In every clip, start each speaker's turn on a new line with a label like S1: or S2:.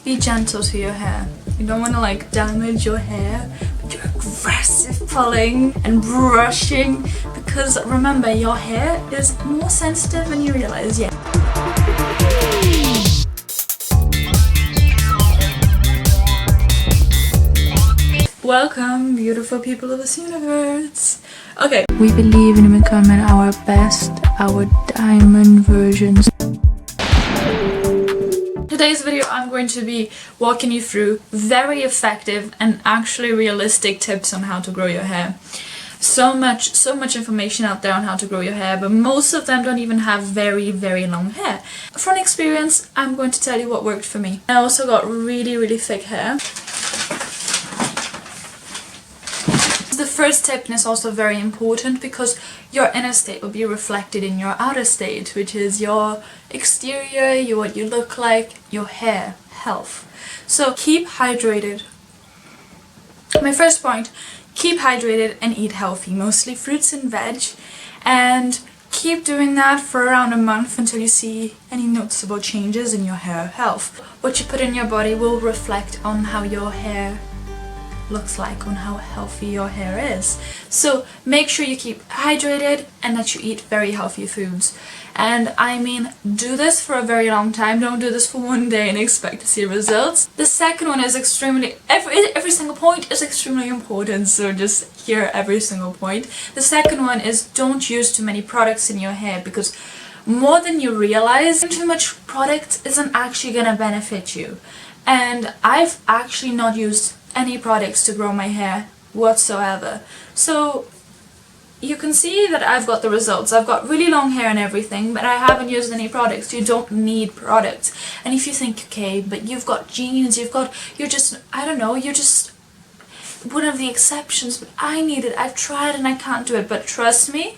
S1: be gentle to your hair. You don't want to like damage your hair with your aggressive pulling and brushing, because remember, your hair is more sensitive than you realize. Yeah. Welcome, beautiful people of this universe. Okay, we believe in becoming our best, our diamond versions. Today's video, I'm going to be walking you through very effective and actually realistic tips on how to grow your hair. So much information out there on how to grow your hair, but most of them don't even have very long hair. From experience, I'm going to tell you what worked for me. I also got really thick hair. The first tip is also very important because your inner state will be reflected in your outer state, which is your exterior, what you look like, your hair health. So keep hydrated. My first point, keep hydrated and eat healthy, mostly fruits and veg, and keep doing that for around a month until you see any noticeable changes in your hair health. What you put in your body will reflect on how your hair looks like, on how healthy your hair is. So make sure you keep hydrated and that you eat very healthy foods. And I mean, do this for a very long time. Don't do this for one day and expect to see results. The second one is every single point is extremely important, so just hear every single point. The second one is don't use too many products in your hair, because more than you realize, too much product isn't actually gonna benefit you. And I've actually not used any products to grow my hair whatsoever. So you can see that I've got the results. I've got really long hair and everything, but I haven't used any products. You don't need products. And if you think, okay, but you've got genes, you're just, I don't know, you're just one of the exceptions, but I need it. I've tried and I can't do it. But trust me,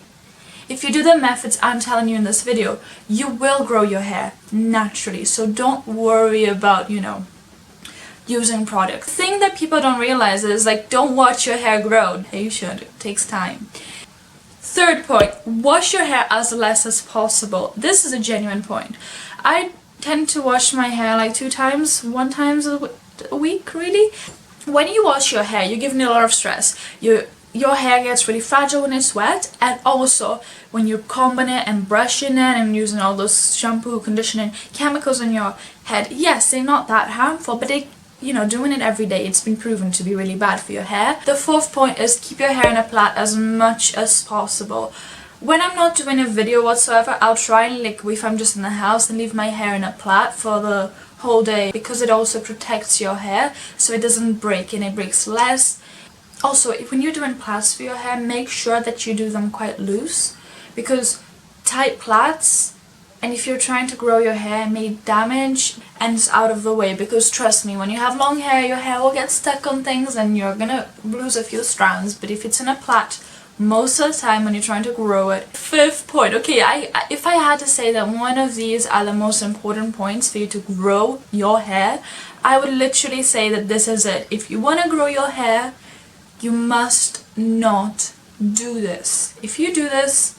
S1: if you do the methods I'm telling you in this video, you will grow your hair naturally. So don't worry about, using products. The thing that people don't realize is, like, don't watch your hair grow. Hey, you should. It takes time. Third point, wash your hair as less as possible. This is a genuine point. I tend to wash my hair like one time a week, really. When you wash your hair, you're giving it a lot of stress. Your hair gets really fragile when it's wet, and also when you're combing it and brushing it and using all those shampoo, conditioning chemicals in your head. Yes, they're not that harmful, but doing it every day, it's been proven to be really bad for your hair. The fourth point is keep your hair in a plait as much as possible. When I'm not doing a video whatsoever, I'll try and, like, if I'm just in the house, and leave my hair in a plait for the whole day, because it also protects your hair so it doesn't break, and it breaks less. Also, when you're doing plaits for your hair, make sure that you do them quite loose, because tight plaits, and if you're trying to grow your hair, may damage, and it's out of the way. Because trust me, when you have long hair, your hair will get stuck on things and you're gonna lose a few strands. But if it's in a plait, most of the time when you're trying to grow it. Fifth point, okay, if I had to say that one of these are the most important points for you to grow your hair, I would literally say that this is it. If you want to grow your hair, you must not do this. If you do this,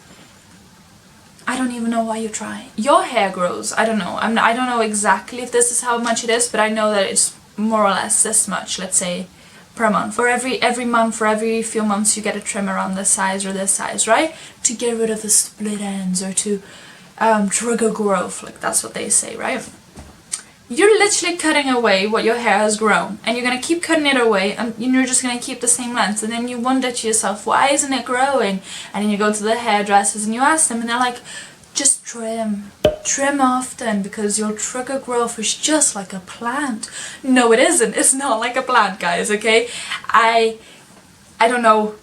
S1: I don't even know why you try. Your hair grows, I don't know. I don't know exactly if this is how much it is, but I know that it's more or less this much, let's say, per month. Or every month, or every few months, you get a trim around this size or this size, right? To get rid of the split ends, or to trigger growth, like that's what they say, right? You're literally cutting away what your hair has grown, and you're gonna keep cutting it away, and you're just gonna keep the same length, and then you wonder to yourself, why isn't it growing? And then you go to the hairdressers and you ask them, and they're like, just trim often, because your trigger growth is just like a plant. No, it isn't. It's not like a plant, guys, okay? I don't know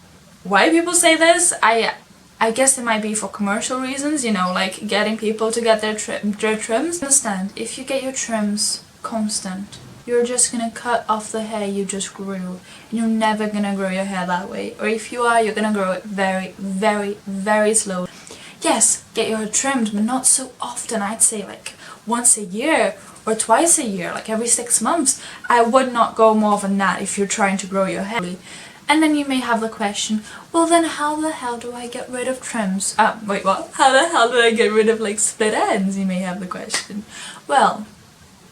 S1: why people say this. I guess it might be for commercial reasons, like getting people to get their trims. Understand, if you get your trims constant, you're just gonna cut off the hair you just grew, and you're never gonna grow your hair that way. Or if you are, you're gonna grow it very slowly. Yes, get your hair trimmed, but not so often. I'd say like once a year or twice a year, like every 6 months. I would not go more than that if you're trying to grow your hair. And then you may have the question, well then how the hell do I get rid of trims? Wait, what? How the hell do I get rid of like split ends? You may have the question. Well,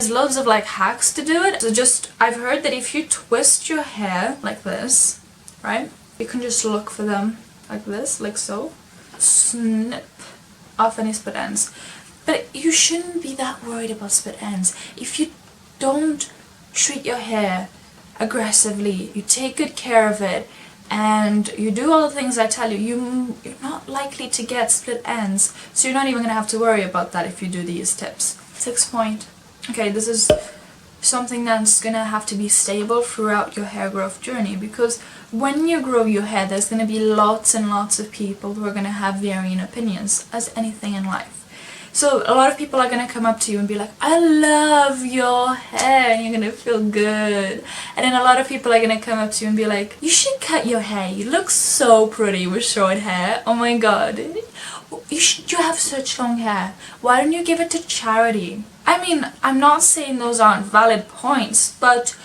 S1: There's loads of like hacks to do it. So just, I've heard that if you twist your hair like this, right, you can just look for them like this, like so, snip off any split ends. But you shouldn't be that worried about split ends. If you don't treat your hair aggressively, you take good care of it, and you do all the things I tell you, you're not likely to get split ends. So you're not even going to have to worry about that if you do these tips. 6th point. Okay, this is something that's going to have to be stable throughout your hair growth journey, because when you grow your hair, there's going to be lots and lots of people who are going to have varying opinions, as anything in life. So a lot of people are going to come up to you and be like, I love your hair, and you're going to feel good. And then a lot of people are going to come up to you and be like, you should cut your hair, you look so pretty with short hair, oh my god. You have such long hair, why don't you give it to charity? I mean, I'm not saying those aren't valid points, but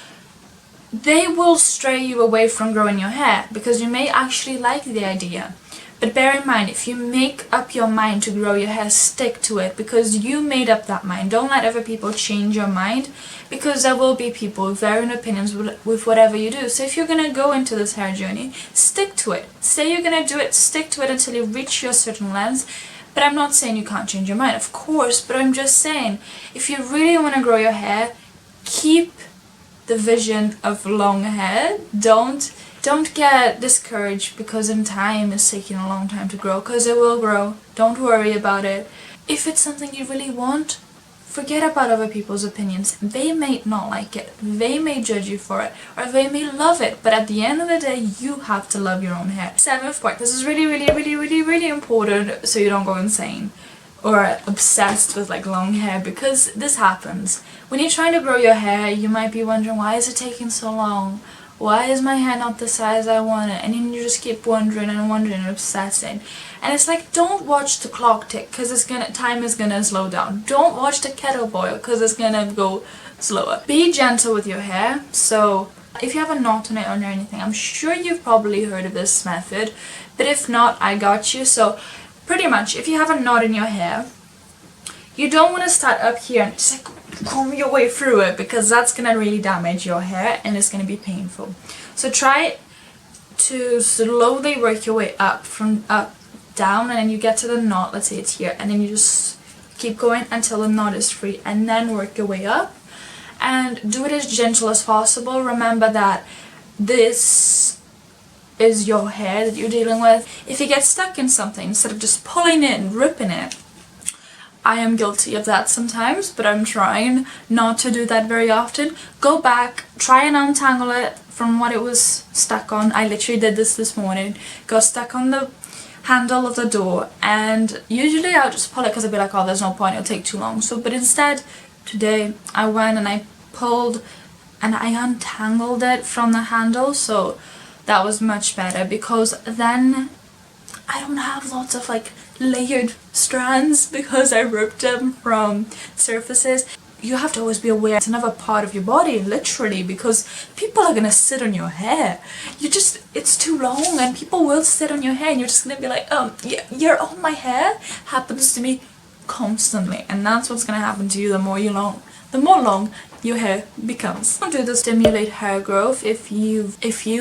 S1: they will stray you away from growing your hair, because you may actually like the idea. But bear in mind, if you make up your mind to grow your hair, stick to it, because you made up that mind. Don't let other people change your mind, because there will be people with varying opinions with whatever you do. So if you're going to go into this hair journey, stick to it. Say you're going to do it, stick to it until you reach your certain length. But I'm not saying you can't change your mind, of course, but I'm just saying, if you really want to grow your hair, keep the vision of long hair. Don't get discouraged because in time it's taking a long time to grow, because it will grow. Don't worry about it. If it's something you really want, forget about other people's opinions. They may not like it, they may judge you for it, or they may love it, but at the end of the day, you have to love your own hair. 7th point. This is really important, so you don't go insane or obsessed with like long hair, because this happens. When you're trying to grow your hair, you might be wondering, why is it taking so long? Why is my hair not the size I want it? And then you just keep wondering and wondering and obsessing. And it's like, don't watch the clock tick, because time is gonna slow down. Don't watch the kettle boil, because it's gonna go slower. Be gentle with your hair. So if you have a knot on it or anything, I'm sure you've probably heard of this method, but if not, I got you. So pretty much, if you have a knot in your hair, you don't want to start up here and just like comb your way through it, because that's gonna really damage your hair and it's gonna be painful. So try to slowly work your way up, from up, down, and then you get to the knot, let's say it's here, and then you just keep going until the knot is free, and then work your way up, and do it as gentle as possible. Remember that this is your hair that you're dealing with. If you get stuck in something, instead of just pulling it and ripping it, I am guilty of that sometimes, but I'm trying not to do that very often. Go back, try and untangle it from what it was stuck on. I literally did this morning. Got stuck on the handle of the door, and usually I'll just pull it because I'll be like, oh, there's no point, it'll take too long. So, but instead, today I went and I pulled and I untangled it from the handle, so that was much better, because then I don't have lots of like layered strands because I ripped them from surfaces. You have to always be aware it's another part of your body, literally, because people are gonna sit on your hair. It's too long, and people will sit on your hair, and you're just gonna be like, yeah, you're on my hair. Happens to me constantly, and that's what's gonna happen to you the more long your hair becomes. Don't do this to stimulate hair growth. If you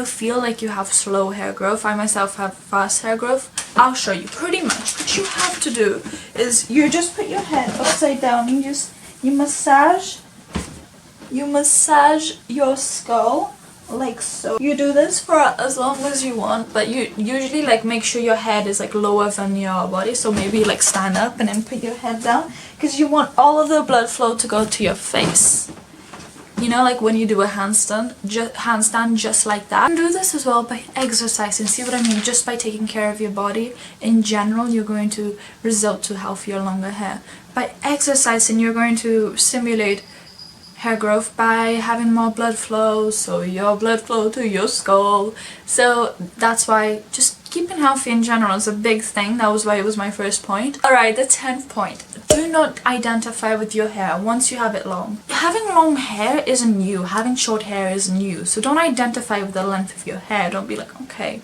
S1: feel like you have slow hair growth, I myself have fast hair growth, I'll show you. Pretty much what you have to do is you just put your head upside down, you massage your skull like so. You do this for as long as you want, but you usually like make sure your head is like lower than your body, so maybe like stand up and then put your head down, because you want all of the blood flow to go to your face. You know, like when you do a handstand just like that. You can do this as well by exercising, see what I mean? Just by taking care of your body in general, you're going to result to healthier, longer hair. By exercising, you're going to stimulate hair growth by having more blood flow, so your blood flow to your skull. So that's why just keeping healthy in general is a big thing. That was why it was my first point. Alright, the 10th point. Do not identify with your hair once you have it long. Having long hair isn't new. Having short hair is new. So don't identify with the length of your hair. Don't be like, okay,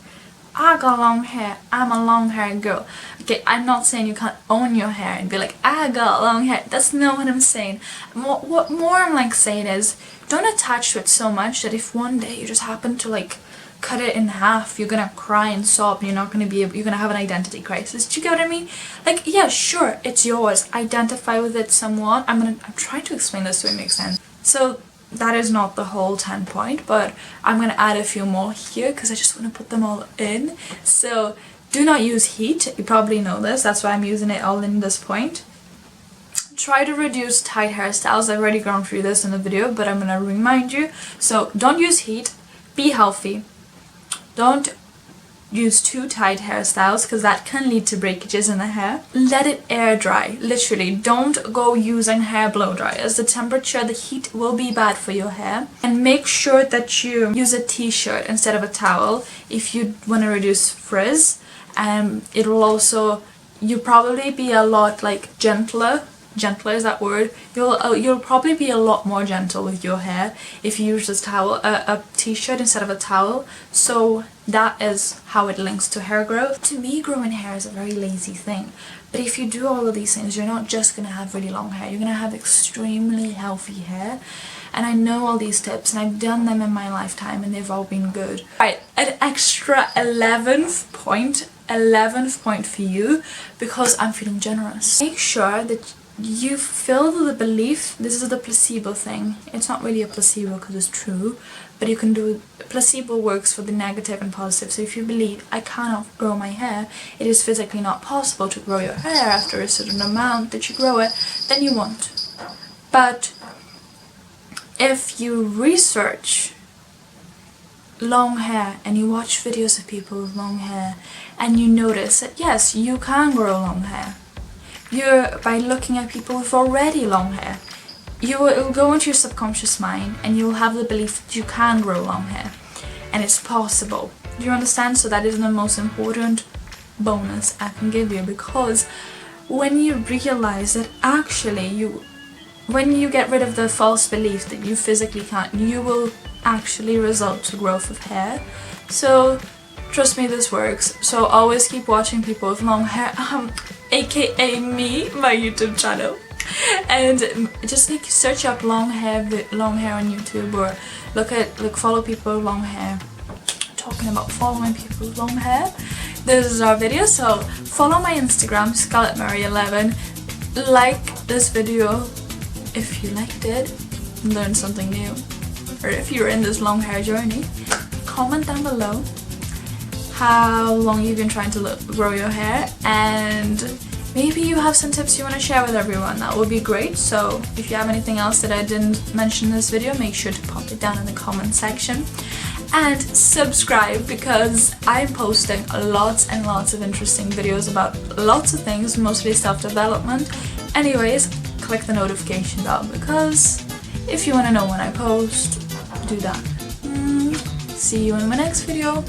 S1: I got long hair, I'm a long hair girl. Okay, I'm not saying you can't own your hair and be like, I got long hair. That's not what I'm saying. What more I'm like saying is, don't attach to it so much that if one day you just happen to like cut it in half, you're gonna cry and sob and you're not gonna be able, you're gonna have an identity crisis. Do you get what I mean? Like, yeah, sure, it's yours. Identify with it somewhat. I'm trying to explain this so it makes sense. So that is not the whole 10 point, but I'm gonna add a few more here because I just want to put them all in. So do not use heat. You probably know this, that's why I'm using it all in this point. Try to reduce tight hairstyles. I've already gone through this in the video, but I'm gonna remind you. So don't use heat, be healthy. Don't use too tight hairstyles because that can lead to breakages in the hair. Let it air dry. Literally, don't go using hair blow dryers. The temperature, the heat will be bad for your hair. And make sure that you use a t-shirt instead of a towel if you want to reduce frizz. It'll also, you'll probably be a lot like gentler is that word? You'll probably be a lot more gentle with your hair if you use a t-shirt instead of a towel. So that is how it links to hair growth. To me, growing hair is a very lazy thing, but if you do all of these things, you're not just gonna have really long hair, you're gonna have extremely healthy hair. And I know all these tips and I've done them in my lifetime and they've all been good. Right, an extra 11th point for you, because I'm feeling generous. Make sure that you fill the belief, this is the placebo thing. It's not really a placebo because it's true, but you can do, placebo works for the negative and positive. So if you believe, I cannot grow my hair, it is physically not possible to grow your hair after a certain amount that you grow it, then you won't. But if you research long hair and you watch videos of people with long hair and you notice that yes, you can grow long hair, by looking at people with already long hair, it will go into your subconscious mind and you will have the belief that you can grow long hair and it's possible. Do you understand? So that is the most important bonus I can give you, because when you realize that actually when you get rid of the false belief that you physically can't, you will actually result to growth of hair. So trust me, this works. So always keep watching people with long hair, aka me, my YouTube channel, and just like search up long hair on YouTube, or follow people with long hair. Talking about following people with long hair, this is our video. So follow my Instagram, scarletincarnate11. Like this video if you liked it, learned something new, or if you're in this long hair journey. Comment down below how long you've been trying to grow your hair, and maybe you have some tips you want to share with everyone. That would be great. So if you have anything else that I didn't mention in this video, make sure to pop it down in the comment section. And subscribe, because I'm posting lots and lots of interesting videos about lots of things, mostly self-development. Anyways, click the notification bell, because if you want to know when I post, do that. See you in my next video.